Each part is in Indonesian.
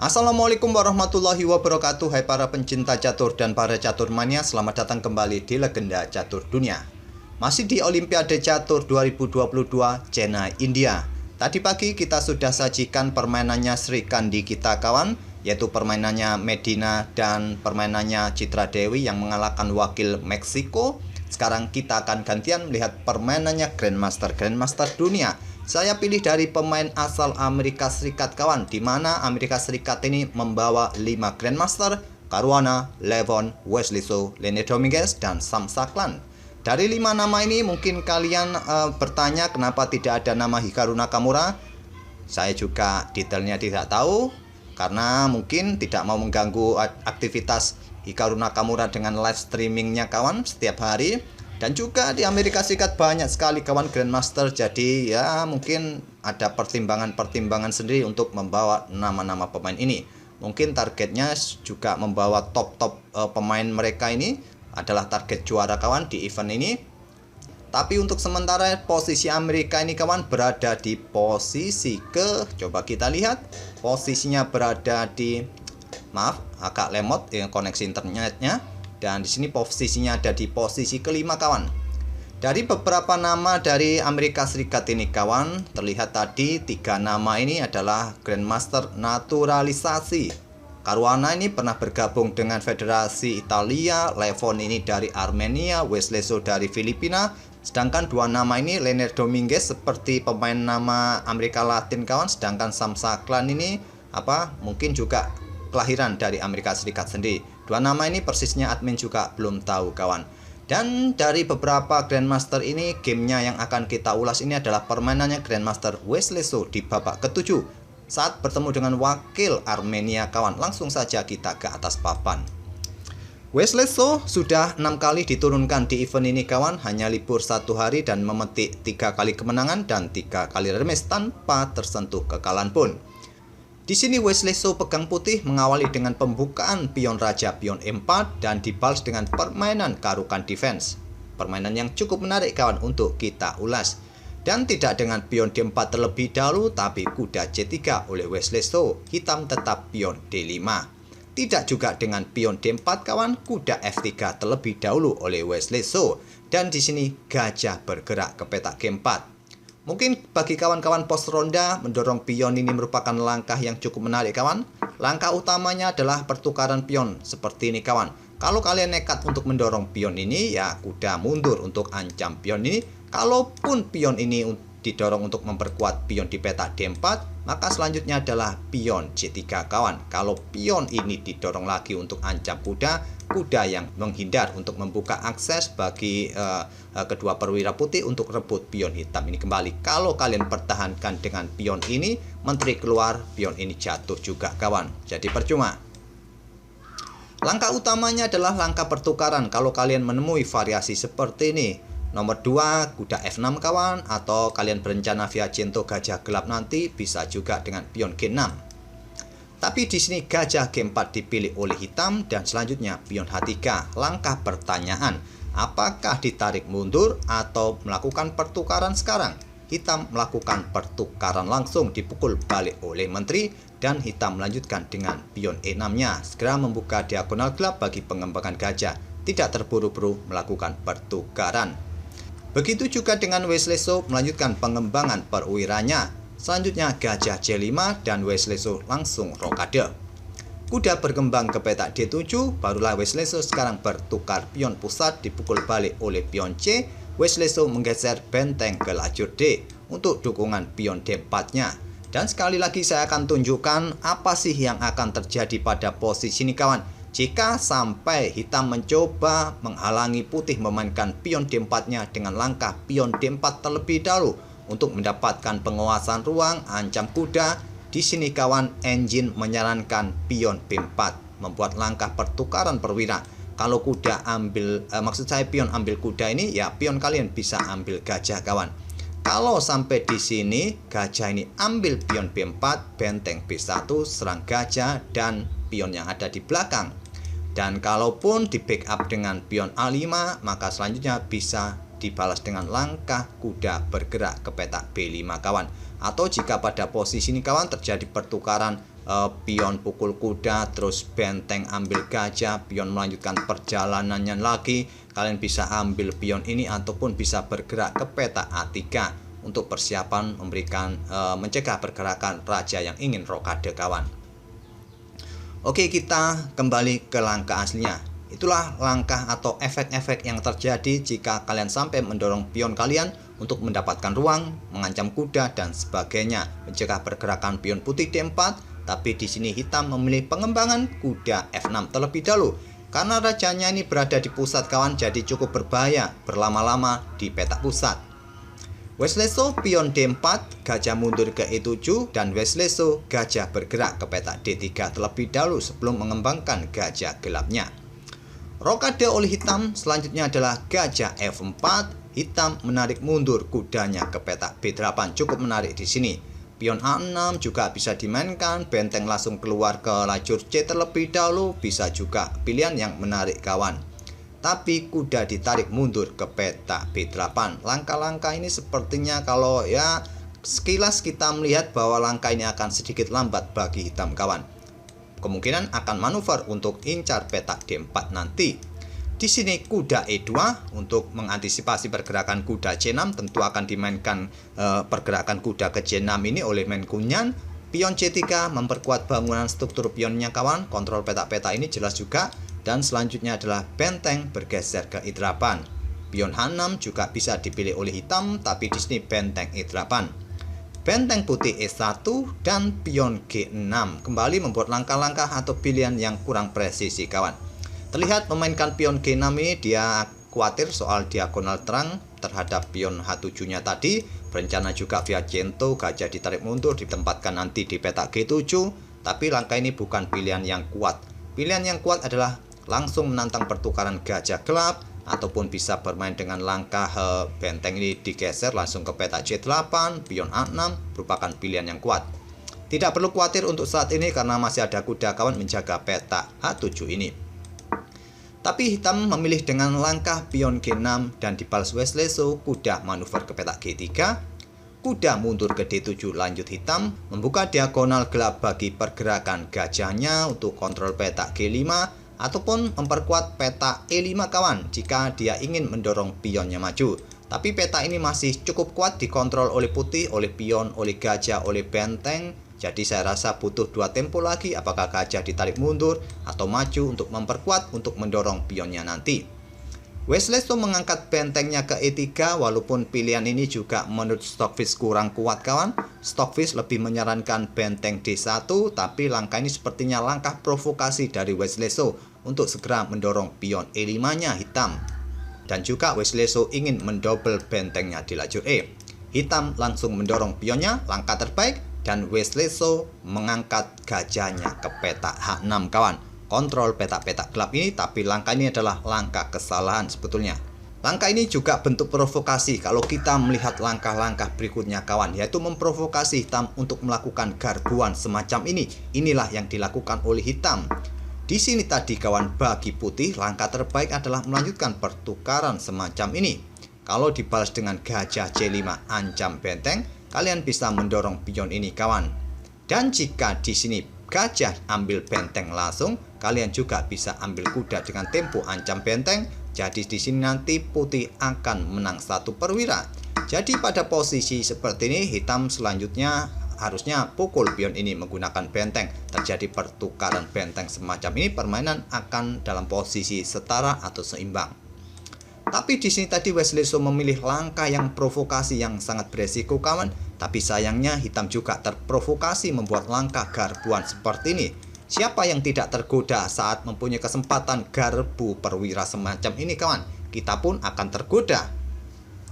Assalamualaikum warahmatullahi wabarakatuh. Hai para pencinta catur dan para catur mania, selamat datang kembali di Legenda Catur Dunia. Masih di Olimpiade Catur 2022 Chennai, India. Tadi pagi kita sudah sajikan permainannya Sri Kandi kita kawan, yaitu permainannya Medina dan permainannya Citra Dewi yang mengalahkan wakil Meksiko. Sekarang kita akan gantian melihat permainannya Grandmaster Dunia. Saya pilih dari pemain asal Amerika Serikat kawan, di mana Amerika Serikat ini membawa 5 Grandmaster: Caruana, Levon, Wesley So, Lene Dominguez, dan Sam Saklan. Dari 5 nama ini mungkin kalian bertanya kenapa tidak ada nama Hikaru Nakamura. Saya juga detailnya tidak tahu, karena mungkin tidak mau mengganggu aktivitas Hikaru Nakamura dengan live streamingnya kawan setiap hari. Dan juga di Amerika Serikat banyak sekali kawan Grandmaster, jadi ya mungkin ada pertimbangan-pertimbangan sendiri untuk membawa nama-nama pemain ini. Mungkin targetnya juga membawa top-top pemain mereka ini adalah target juara kawan di event ini. Tapi untuk sementara posisi Amerika ini kawan berada di posisi coba kita lihat, posisinya berada di, maaf agak lemot koneksi internetnya. Dan di sini posisinya ada di posisi kelima kawan. Dari beberapa nama dari Amerika Serikat ini kawan, terlihat tadi 3 nama ini adalah Grandmaster naturalisasi. Caruana ini pernah bergabung dengan Federasi Italia, Levon ini dari Armenia, Wesley So dari Filipina. Sedangkan 2 nama ini Lene Dominguez seperti pemain nama Amerika Latin kawan, sedangkan Sam Saklan ini mungkin juga kelahiran dari Amerika Serikat sendiri. 2 nama ini persisnya admin juga belum tahu kawan. Dan dari beberapa Grandmaster ini, gamenya yang akan kita ulas ini adalah permainannya Grandmaster Wesley So di babak ke-7 saat bertemu dengan wakil Armenia kawan. Langsung saja kita ke atas papan. Wesley So sudah 6 kali diturunkan di event ini kawan, hanya libur 1 hari dan memetik 3 kali kemenangan dan 3 kali remis tanpa tersentuh kekalahan pun. Di sini Wesley So pegang putih mengawali dengan pembukaan pion raja pion E4 dan dibalas dengan permainan karukan defense. Permainan yang cukup menarik kawan untuk kita ulas. Dan tidak dengan pion D4 terlebih dahulu, tapi kuda C3 oleh Wesley So, hitam tetap pion D5. Tidak juga dengan pion D4 kawan, kuda F3 terlebih dahulu oleh Wesley So. Dan di sini gajah bergerak ke petak G4. Mungkin bagi kawan-kawan pos ronda, mendorong pion ini merupakan langkah yang cukup menarik kawan. Langkah utamanya adalah pertukaran pion seperti ini kawan. Kalau kalian nekat untuk mendorong pion ini, ya kuda mundur untuk ancam pion ini. Kalaupun pion ini didorong untuk memperkuat pion di petak D4, maka selanjutnya adalah pion C3 kawan. Kalau pion ini didorong lagi untuk ancam kuda yang menghindar untuk membuka akses bagi kedua perwira putih untuk rebut pion hitam ini kembali. Kalau kalian pertahankan dengan pion ini, menteri keluar, pion ini jatuh juga kawan, jadi percuma. Langkah utamanya adalah langkah pertukaran. Kalau kalian menemui variasi seperti ini, nomor 2 kuda F6 kawan, atau kalian berencana via Cento gajah gelap nanti, bisa juga dengan pion G6. Tapi di sini gajah G4 dipilih oleh hitam dan selanjutnya pion H3. Langkah pertanyaan, apakah ditarik mundur atau melakukan pertukaran sekarang? Hitam melakukan pertukaran langsung, dipukul balik oleh menteri dan hitam melanjutkan dengan pion E6-nya. Segera membuka diagonal gelap bagi pengembangan gajah, tidak terburu-buru melakukan pertukaran. Begitu juga dengan Wesley So melanjutkan pengembangan perwiranya. Selanjutnya gajah C5 dan Wesley So langsung rokade. Kuda berkembang ke petak D7, barulah Wesley So sekarang bertukar pion pusat, dipukul balik oleh pion C. Wesley So menggeser benteng ke lajur D untuk dukungan pion D4-nya. Dan sekali lagi saya akan tunjukkan apa sih yang akan terjadi pada posisi ini kawan. Jika sampai hitam mencoba menghalangi putih memainkan pion D4-nya dengan langkah pion D4 terlebih dahulu untuk mendapatkan penguasaan ruang, ancam kuda. Di sini kawan, engine menyarankan pion B4, membuat langkah pertukaran perwira. Kalau kuda ambil, pion ambil kuda ini, ya pion kalian bisa ambil gajah kawan. Kalau sampai di sini gajah ini ambil pion B4, benteng B1 serang gajah dan pion yang ada di belakang. Dan kalaupun di backup dengan pion A5, maka selanjutnya bisa dibalas dengan langkah kuda bergerak ke petak B5 kawan. Atau jika pada posisi ini kawan terjadi pertukaran pion pukul kuda, terus benteng ambil gajah, pion melanjutkan perjalanannya lagi. Kalian bisa ambil pion ini ataupun bisa bergerak ke peta A3 untuk persiapan mencegah pergerakan raja yang ingin rokade kawan. Oke, kita kembali ke langkah aslinya. Itulah langkah atau efek-efek yang terjadi jika kalian sampai mendorong pion kalian untuk mendapatkan ruang, mengancam kuda dan sebagainya, mencegah pergerakan pion putih D4. Tapi di sini hitam memilih pengembangan kuda F6 terlebih dahulu karena rajanya ini berada di pusat kawan, jadi cukup berbahaya berlama-lama di petak pusat. Wesleso pion D4, gajah mundur ke E7 dan Wesleso gajah bergerak ke petak D3 terlebih dahulu sebelum mengembangkan gajah gelapnya. Rokade oleh hitam selanjutnya adalah gajah F4. Hitam menarik mundur kudanya ke petak B8, cukup menarik di sini. Pion A6 juga bisa dimainkan, benteng langsung keluar ke lajur C terlebih dahulu, bisa juga pilihan yang menarik kawan. Tapi kuda ditarik mundur ke petak B8. Langkah-langkah ini sepertinya kalau ya sekilas kita melihat bahwa langkah ini akan sedikit lambat bagi hitam kawan. Kemungkinan akan manuver untuk incar petak D4 nanti. Di sini kuda E2 untuk mengantisipasi pergerakan kuda C6, tentu akan dimainkan pergerakan kuda ke C6 ini oleh main kunyan. Pion C3 memperkuat bangunan struktur pionnya kawan, kontrol petak-petak ini jelas juga. Dan selanjutnya adalah benteng bergeser ke E8. Pion H6 juga bisa dipilih oleh hitam, tapi di sini benteng E8. Benteng putih E1 dan pion G6 kembali membuat langkah-langkah atau pilihan yang kurang presisi kawan. Terlihat memainkan pion G6 ini dia khawatir soal diagonal terang terhadap pion H7 nya tadi. Berencana juga via Gento gajah ditarik mundur ditempatkan nanti di petak G7. Tapi langkah ini bukan pilihan yang kuat. Pilihan yang kuat adalah langsung menantang pertukaran gajah gelap, ataupun bisa bermain dengan langkah benteng ini digeser langsung ke petak C8, pion A6 merupakan pilihan yang kuat. Tidak perlu khawatir untuk saat ini karena masih ada kuda kawan menjaga petak A7 ini. Tapi hitam memilih dengan langkah pion G6 dan dibalas Wesleso, kuda manuver ke petak G3. Kuda mundur ke D7 lanjut hitam, membuka diagonal gelap bagi pergerakan gajahnya untuk kontrol petak G5. Ataupun memperkuat peta E5 kawan jika dia ingin mendorong pionnya maju. Tapi peta ini masih cukup kuat dikontrol oleh putih, oleh pion, oleh gajah, oleh benteng. Jadi saya rasa butuh 2 tempo lagi apakah gajah ditarik mundur atau maju untuk memperkuat untuk mendorong pionnya nanti. Wesleso mengangkat bentengnya ke E3 walaupun pilihan ini juga menurut Stockfish kurang kuat kawan. Stockfish lebih menyarankan benteng D1, tapi langkah ini sepertinya langkah provokasi dari Wesleso untuk segera mendorong pion E5 nya hitam. Dan juga Wesleso ingin mendobel bentengnya di lajur E. Hitam langsung mendorong pionnya, langkah terbaik, dan Wesleso mengangkat gajahnya ke petak H6 kawan. Kontrol petak-petak gelap ini, tapi langkah ini adalah langkah kesalahan sebetulnya. Langkah ini juga bentuk provokasi kalau kita melihat langkah-langkah berikutnya kawan, yaitu memprovokasi hitam untuk melakukan garbuan semacam ini. Inilah yang dilakukan oleh hitam. Di sini tadi kawan, bagi putih langkah terbaik adalah melanjutkan pertukaran semacam ini. Kalau dibalas dengan gajah C5 ancam benteng, kalian bisa mendorong pion ini kawan. Dan jika di sini gajah ambil benteng langsung, kalian juga bisa ambil kuda dengan tempo ancam benteng. Jadi di sini nanti putih akan menang 1 perwira. Jadi pada posisi seperti ini hitam selanjutnya harusnya pukul pion ini menggunakan benteng. Terjadi pertukaran benteng semacam ini, permainan akan dalam posisi setara atau seimbang. Tapi di sini tadi Wesleso memilih langkah yang provokasi yang sangat beresiko kawan. Tapi sayangnya hitam juga terprovokasi membuat langkah garbuan seperti ini. Siapa yang tidak tergoda saat mempunyai kesempatan garbu perwira semacam ini kawan? Kita pun akan tergoda.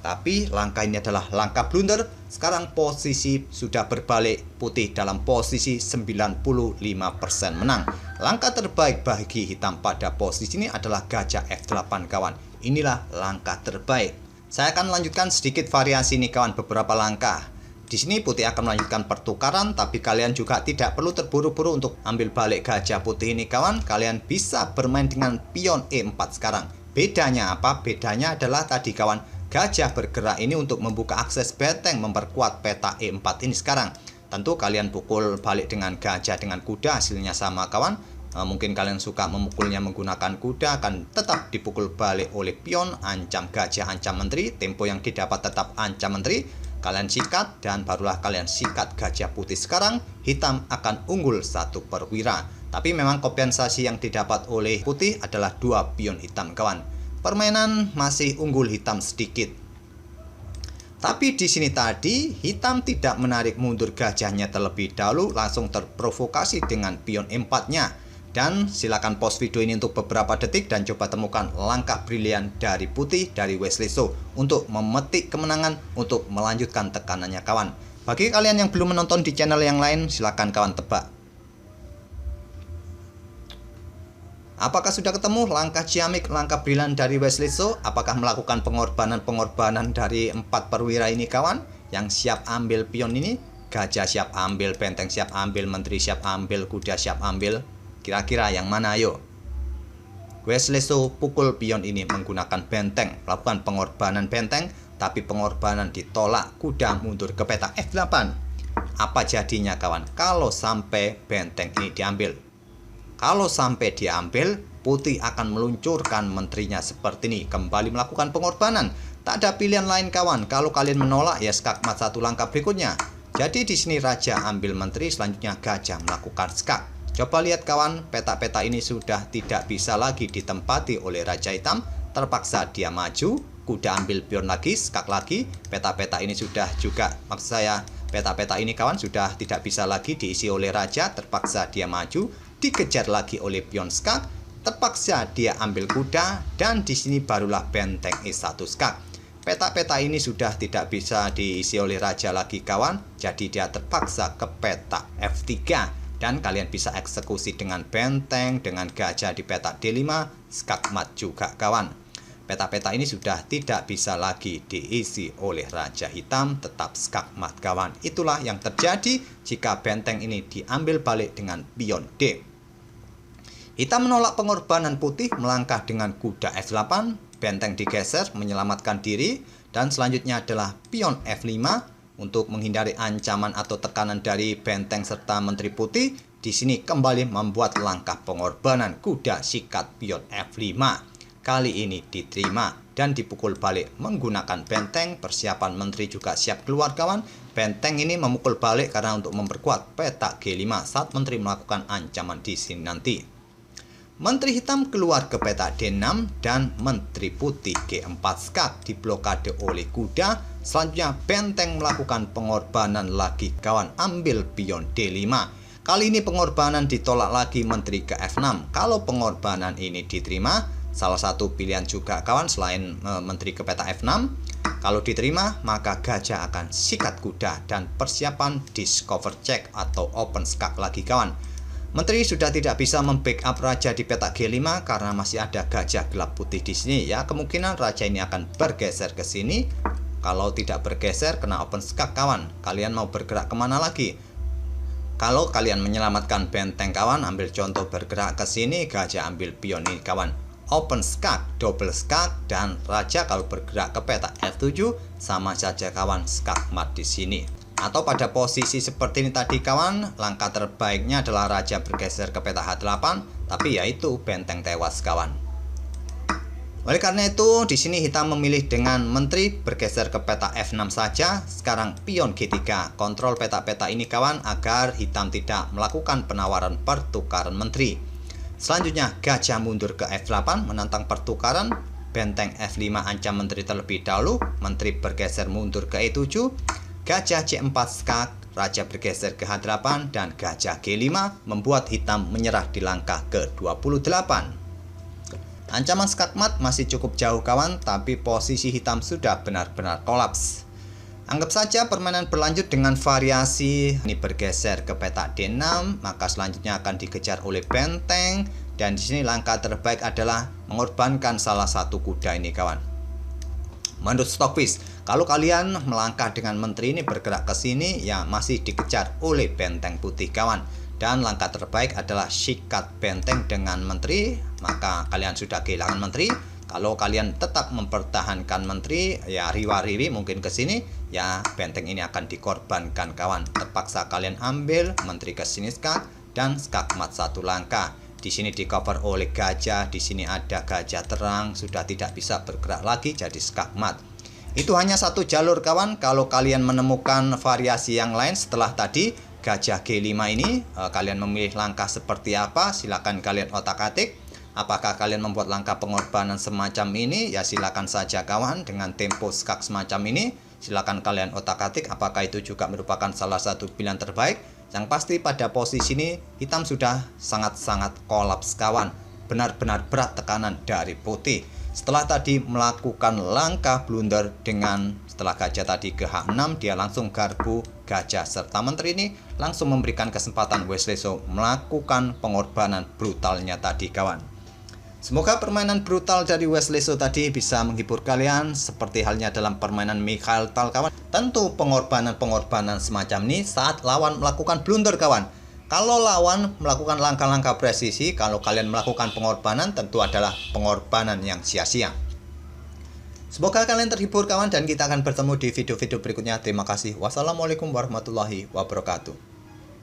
Tapi langkah ini adalah langkah blunder. Sekarang posisi sudah berbalik, putih dalam posisi 95% menang. Langkah terbaik bagi hitam pada posisi ini adalah gajah F8 kawan. Inilah langkah terbaik. Saya akan lanjutkan sedikit variasi nih kawan, beberapa langkah. Di sini putih akan melanjutkan pertukaran, tapi kalian juga tidak perlu terburu-buru untuk ambil balik gajah putih ini kawan. Kalian bisa bermain dengan pion E4 sekarang. Bedanya apa? Bedanya adalah tadi kawan, gajah bergerak ini untuk membuka akses benteng, memperkuat peta E4 ini sekarang. Tentu kalian pukul balik dengan gajah dengan kuda, hasilnya sama kawan. Mungkin kalian suka memukulnya menggunakan kuda, akan tetap dipukul balik oleh pion. Ancam gajah, ancam menteri. Tempo yang didapat tetap ancam menteri. Kalian sikat dan barulah kalian sikat gajah putih. Sekarang hitam akan unggul 1 perwira. Tapi memang kompensasi yang didapat oleh putih adalah 2 pion hitam kawan. Permainan masih unggul hitam sedikit. Tapi di sini tadi hitam tidak menarik mundur gajahnya terlebih dahulu, langsung terprovokasi dengan pion E4-nya. Dan silakan pause video ini untuk beberapa detik dan coba temukan langkah brilian dari putih, dari Wesley So untuk memetik kemenangan, untuk melanjutkan tekanannya kawan. Bagi kalian yang belum menonton di channel yang lain, silakan kawan tebak. Apakah sudah ketemu langkah ciamik, langkah brilian dari Wesley So? Apakah melakukan pengorbanan dari 4 perwira ini kawan? Yang siap ambil pion ini? Gajah siap ambil, benteng siap ambil, menteri siap ambil, kuda siap ambil. Kira-kira yang mana ayo? Wesley So pukul pion ini menggunakan benteng, melakukan pengorbanan benteng, tapi pengorbanan ditolak, kuda mundur ke peta F8. Apa jadinya kawan kalau sampai benteng ini diambil? Kalau sampai diambil, putih akan meluncurkan menterinya seperti ini, kembali melakukan pengorbanan. Tak ada pilihan lain kawan. Kalau kalian menolak ya skakmat 1 langkah berikutnya. Jadi di sini raja ambil menteri, selanjutnya gajah melakukan skak. Coba lihat kawan, peta-peta ini sudah tidak bisa lagi ditempati oleh raja hitam. Terpaksa dia maju, kuda ambil pion lagi, skak lagi. Peta-peta ini sudah juga, maksud saya peta-peta ini kawan sudah tidak bisa lagi diisi oleh raja. Terpaksa dia maju, dikejar lagi oleh pion skak, terpaksa dia ambil kuda, dan di sini barulah benteng E1 skak. Peta-peta ini sudah tidak bisa diisi oleh raja lagi kawan, jadi dia terpaksa ke peta F3 dan kalian bisa eksekusi dengan benteng, dengan gajah di peta D5, skak mat juga kawan. Peta-peta ini sudah tidak bisa lagi diisi oleh raja hitam, tetap skak mat kawan. Itulah yang terjadi jika benteng ini diambil balik dengan pion D. Hitam menolak pengorbanan putih, melangkah dengan kuda F8, benteng digeser menyelamatkan diri, dan selanjutnya adalah pion F5 untuk menghindari ancaman atau tekanan dari benteng serta menteri putih. Di sini kembali membuat langkah pengorbanan, kuda sikat pion F5. Kali ini diterima dan dipukul balik menggunakan benteng. Persiapan menteri juga siap keluar kawan. Benteng ini memukul balik karena untuk memperkuat peta G5 saat menteri melakukan ancaman di sini nanti. Menteri hitam keluar ke peta D6 dan menteri putih G4 skak diblokade oleh kuda. Selanjutnya benteng melakukan pengorbanan lagi kawan, ambil pion D5. Kali ini pengorbanan ditolak lagi menteri ke F6. Kalau pengorbanan ini diterima, salah satu pilihan juga kawan selain menteri ke peta F6. Kalau diterima maka gajah akan sikat kuda dan persiapan discover check atau open skak lagi kawan. Menteri sudah tidak bisa membackup raja di peta G5 karena masih ada gajah gelap putih di sini ya. Kemungkinan raja ini akan bergeser ke sini. Kalau tidak bergeser kena open skak kawan. Kalian mau bergerak kemana lagi? Kalau kalian menyelamatkan benteng kawan, ambil contoh bergerak ke sini, gajah ambil pion ini kawan. Open skak, double skak, dan raja kalau bergerak ke peta F7 sama saja kawan, skak mat di sini. Atau pada posisi seperti ini tadi kawan, langkah terbaiknya adalah raja bergeser ke peta H8, tapi yaitu benteng tewas kawan. Oleh karena itu, di sini hitam memilih dengan menteri bergeser ke peta F6 saja. Sekarang pion G3 kontrol peta-peta ini kawan agar hitam tidak melakukan penawaran pertukaran menteri. Selanjutnya gajah mundur ke F8 menantang pertukaran. Benteng F5 ancam menteri terlebih dahulu. Menteri bergeser mundur ke E7. Gajah C4 skak, raja bergeser ke H8, dan gajah G5 membuat hitam menyerah di langkah ke-28. Ancaman skak mat masih cukup jauh kawan, tapi posisi hitam sudah benar-benar kolaps. Anggap saja permainan berlanjut dengan variasi ini bergeser ke peta D6, maka selanjutnya akan dikejar oleh benteng, dan di sini langkah terbaik adalah mengorbankan salah satu kuda ini kawan. Menurut Stockfish, kalau kalian melangkah dengan menteri ini bergerak ke sini, ya masih dikejar oleh benteng putih kawan. Dan langkah terbaik adalah sikat benteng dengan menteri, maka kalian sudah kehilangan menteri. Kalau kalian tetap mempertahankan menteri, ya riwa-riwi mungkin ke sini, ya benteng ini akan dikorbankan kawan. Terpaksa kalian ambil menteri ke sini dan skakmat satu langkah. Di sini di cover oleh gajah, di sini ada gajah terang, sudah tidak bisa bergerak lagi jadi skakmat. Itu hanya satu jalur kawan. Kalau kalian menemukan variasi yang lain setelah tadi gajah G5 ini, kalian memilih langkah seperti apa? Silakan kalian otak-atik. Apakah kalian membuat langkah pengorbanan semacam ini? Ya silakan saja kawan, dengan tempo skak semacam ini. Silakan kalian otak-atik apakah itu juga merupakan salah satu pilihan terbaik. Yang pasti pada posisi ini hitam sudah sangat-sangat kolaps kawan. Benar-benar berat tekanan dari putih. Setelah tadi melakukan langkah blunder dengan setelah gajah tadi ke H6, dia langsung garpu gajah serta menteri ini langsung memberikan kesempatan Wesleso melakukan pengorbanan brutalnya tadi kawan. Semoga permainan brutal dari Wesleso tadi bisa menghibur kalian seperti halnya dalam permainan Mikhail Tal kawan. Tentu pengorbanan-pengorbanan semacam ini saat lawan melakukan blunder kawan. Kalau lawan melakukan langkah-langkah presisi, kalau kalian melakukan pengorbanan tentu adalah pengorbanan yang sia-sia. Semoga kalian terhibur kawan dan kita akan bertemu di video-video berikutnya. Terima kasih. Wassalamualaikum warahmatullahi wabarakatuh.